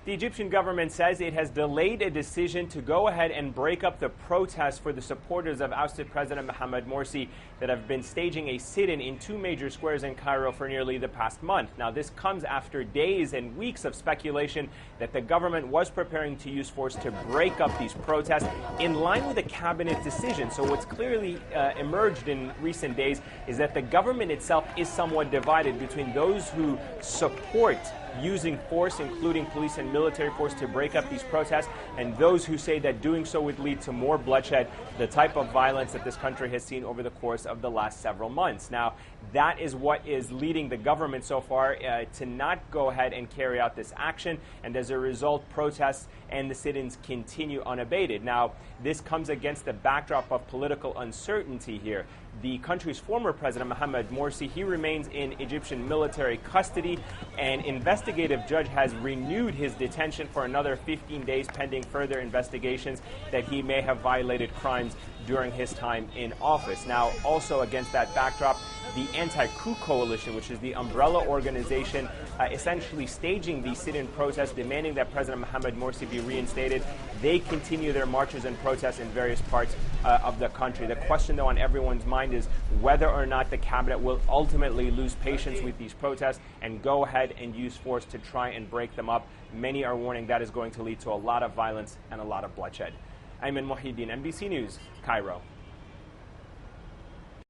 The Egyptian government says it has delayed a decision to go ahead and break up the protests for the supporters of ousted President Mohamed Morsi that have been staging a sit-in in two major squares in Cairo for nearly the past month. Now, this comes after days and weeks of speculation that the government was preparing to use force to break up these protests in line with a cabinet decision. So what's clearly emerged in recent days is that the government itself is somewhat divided between those who support using force, including police and military force, to break up these protests, and those who say that doing so would lead to more bloodshed, the type of violence that this country has seen over the course of the last several months. Now, that is what is leading the government so far to not go ahead and carry out this action, and as a result, protests and the sit-ins continue unabated. Now, this comes against the backdrop of political uncertainty here. The country's former president, Mohamed Morsi, he remains in Egyptian military custody. An investigative judge has renewed his detention for another 15 days pending further investigations that he may have violated crimes during his time in office. Now, also against that backdrop, the anti-coup coalition, which is the umbrella organization essentially staging the sit-in protests demanding that President Mohamed Morsi be reinstated, they continue their marches and protests in various parts of the country. The question, though, on everyone's mind is whether or not the cabinet will ultimately lose patience with these protests and go ahead and use force to try and break them up. Many are warning that is going to lead to a lot of violence and a lot of bloodshed. Ayman Mohideen, NBC News, Cairo.